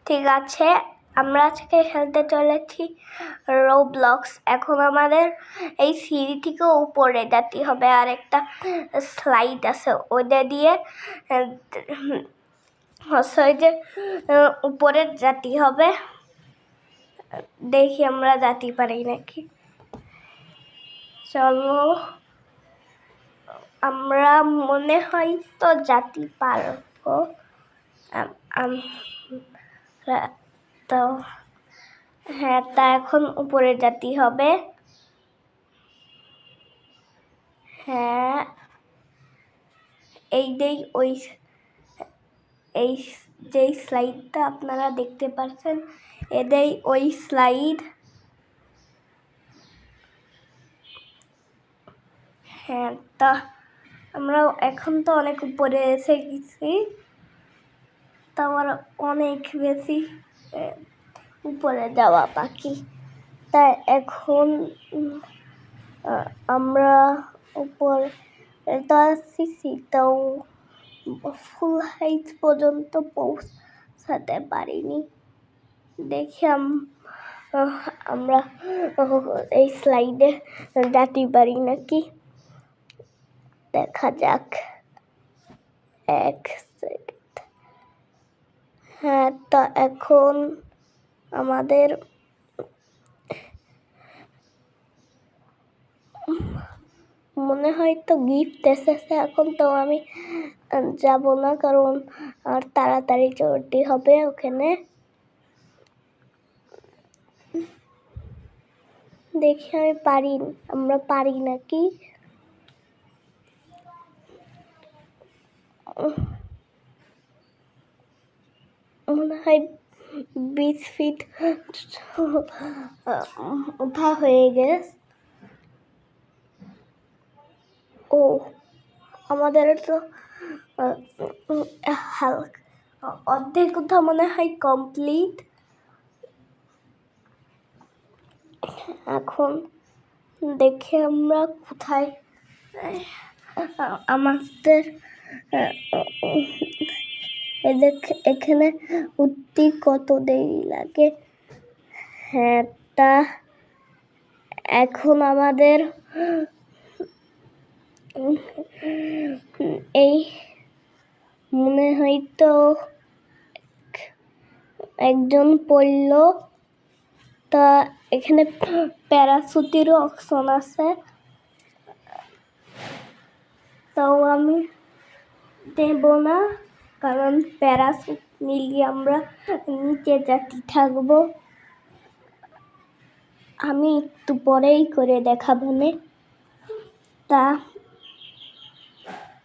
ঠিক আছে, আমরা আজকে খেলতে চলেছি রোবলক্স। এখন আমাদের এই সিঁড়ি থেকে উপরে যেতে হবে, আর একটা স্লাইড আছে ওইটা দিয়ে যে উপরে যেতে হবে। দেখি আমরা যেতে পারি নাকি। চলো, আমরা মনে হয় তো যেতে পারবো। তো হ্যাঁ, তা এখন উপরে যেতে হবে। হ্যাঁ, এই যেই স্লাইডটা আপনারা দেখতে পাচ্ছেন, এটাই ওই স্লাইড। হ্যাঁ, তা আমরা এখন তো অনেক উপরে এসে গেছি, তা আমার অনেক বেশি উপরে যাওয়া বাকি। তাই এখন আমরা উপরে তো আসছি, তাও ফুল হাইট পর্যন্ত পৌঁছাতে পারিনি। দেখি আমরা এই স্লাইডে যেতে পারি নাকি, দেখা যাক। এক সেকেন্ড। হ্যাঁ, তা এখন আমাদের মনে হয় তো গিফট এসেছে। এখন তো আমি যাব না, কারণ আর তাড়াতাড়ি চলতে হবে ওখানে। দেখি আমরা পারি নাকি। মনে হয় 20 ফিট উঠা হয়ে গেছে। ও, আমাদের তো অর্ধেক উঠা মনে হয় কমপ্লিট। এখন দেখে আমরা কোথায় আমাদের এখানে উঠতে কত দেরি লাগে। হ্যাঁ, তা এখন আমাদের এই মনে হয় তো একজন পড়ল। তা এখানে প্যারাশুটেরও অপশন আছে, তাও আমি দেব না, কারণ প্যারাশুট নিলে আমরা নিচে যেতে থাকবো। আমি একটু পরেই করে দেখাবো না, তা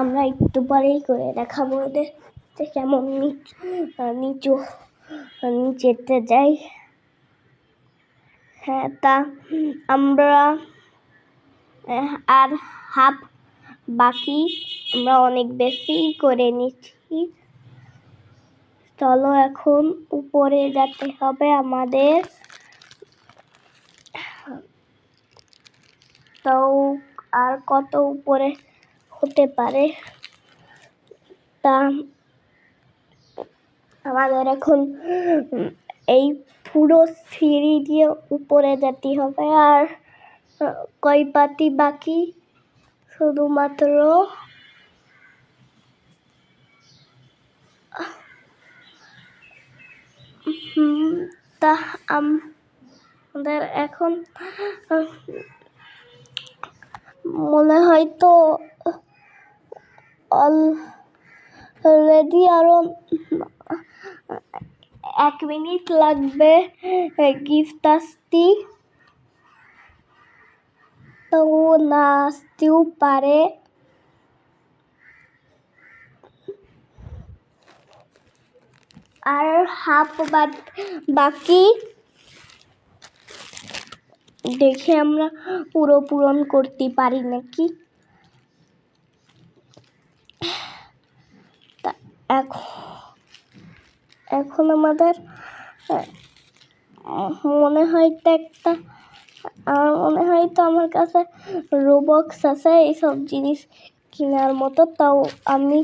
আমরা একটু পরেই করে দেখাবো ওদের যে কেমন নিচেতে যাই। হ্যাঁ, তা আমরা আর হাফ বাকি, আমরা অনেক বেশি করে নিচ্ছি। চলো, এখন উপরে যেতে হবে আমাদের। তো আর কত উপরে হতে পারে, তা আমাদের এখন এই পুরো সিঁড়ি দিয়ে উপরে যেতে হবে। আর কয় পাতি বাকি, শুধুমাত্র তা আমাদের এখন মনে হয় তো অলরেডি আরো 1 মিনিট লাগবে গিফট আসতে, তো না আসতেও পারে। আর হাফ বাকি, দেখে আমরা পুরো পূরণ করতে পারি নাকি। এখন আমাদের মনে হয় তো আমার কাছে রোবক্স আছে এইসব জিনিস কেনার মতো, তাও আমি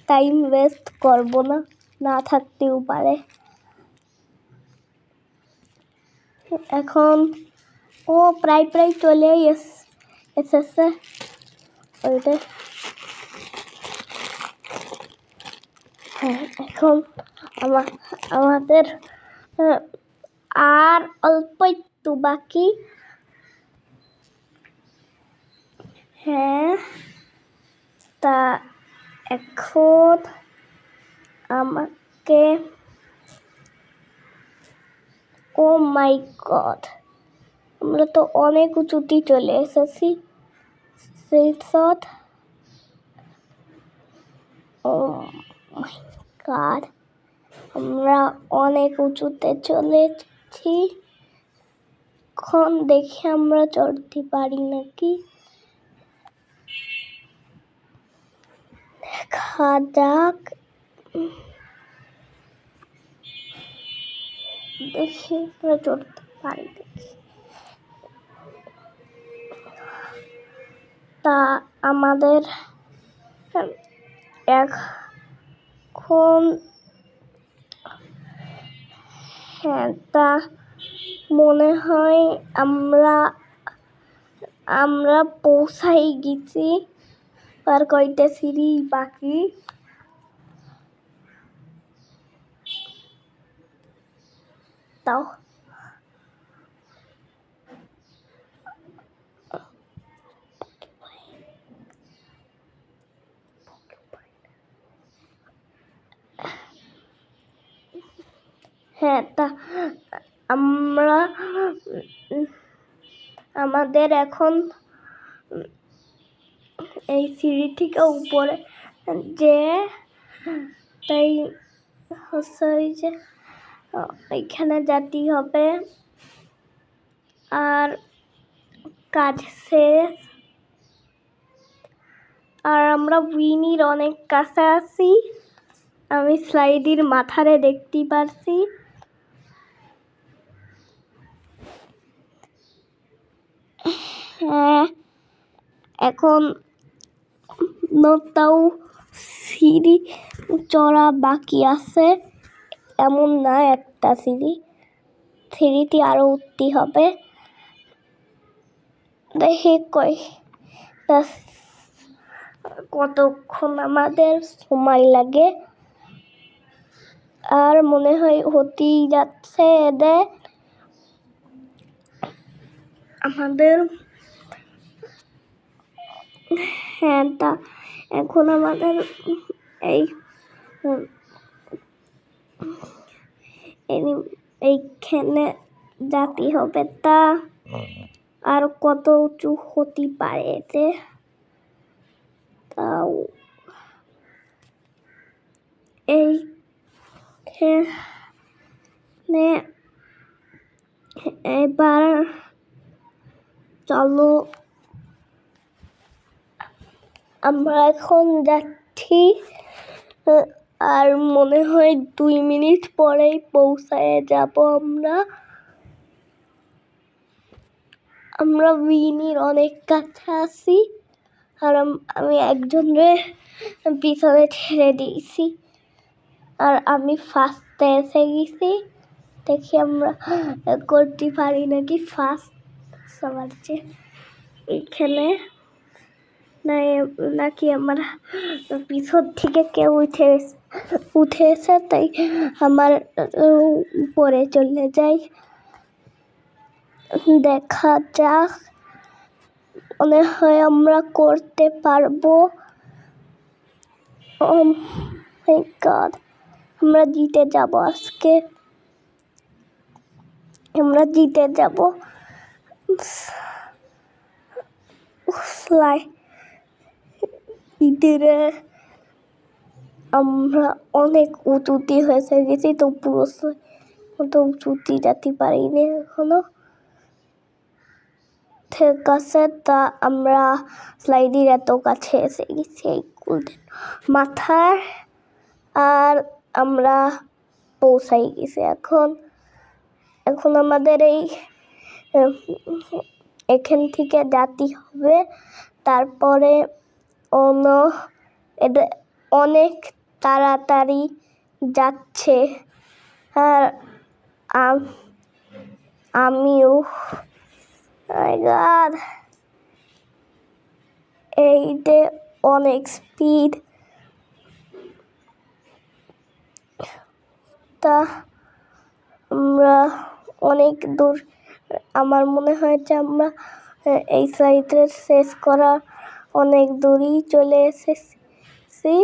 টাইম ওয়েস্ট করব না থাকতেও পারে। এখন ও প্রায় চলেই এসেছে ওইটা। হ্যাঁ, এখন আমাদের আর অল্প একটু বাকি। হ্যাঁ, তা এখন আমাকে ও মাই গড, আমরা তো অনেক উঁচুতে চলে এসেছি। ও মাই গড, আমরা অনেক উঁচুতে চলেছি। এখন দেখি আমরা চড়তে পারি নাকি, দেখা যাক। দেখি আমরা চড়তে পারি নাকি। তা আমাদের এখন হ্যাঁ, তা মনে হয় আমরা পৌঁছাই গেছি। আর কয়টা সিঁড়ি বাকি। তাও হ্যাঁ, তা আমাদের এখন এই সিঁড়ি থেকে উপরে যে তাই হচ্ছে ওই যে ওইখানে যেতে হবে। আর কাজ শেষ। আর আমরা উইনির অনেক কাছে আছি। আমি স্লাইডির মাথারে দেখতে পারছি। হ্যাঁ, এখন তাও সিঁড়ি চড়া বাকি আছে, এমন না একটা সিঁড়িতে আরো উঠতে হবে। দেখি কতক্ষণ আমাদের সময় লাগে। আর মনে হয় হতেই যাচ্ছে এদের আমাদের। হ্যাঁ, তা এখন আমাদের এইখানে যেতে হবে। তা আর কত উঁচু হতে পারে এতে, তাও এইখানে এবার চলো আমরা এখন যাচ্ছি। আর মনে হয় 2 মিনিট পরেই পৌঁছায় যাব আমরা উইনির অনেক কাছে আছি। আর আমি একজনের পিছনে ছেড়ে দিয়েছি। আর আমি ফার্স্টে এসে গেছি। দেখি আমরা করতে পারি নাকি ফার্স্ট সবার চেয়ে এইখানে, নাকি আমার পিছন থেকে কেউ উঠে এসে তাই আমার উপরে চলে যাই। দেখা যাক, মনে হয় আমরা করতে পারবো। ও মাই গড, আমরা জিতে যাব আজকে। আমরা জিতে যাব। আমরা অনেক উঁচুতে হয়েছে গেছি, তো পুরো উঁচুতে যেতে পারিনি এখনো। ঠিক আছে, তা আমরা স্লাইডের এত কাছে এসে গেছি এই মাথার। আর আমরা পৌঁছাই গেছি। এখন আমাদের এখান থেকে যেতে হবে। তারপরে এটা অনেক তাড়াতাড়ি যাচ্ছে। আর আমিও এইতে অনেক স্পিড। তা আমরা অনেক দূর, আমার মনে হয় যে আমরা এই সাইডে শেষ করা অনেক দূরই চলে এসেছি।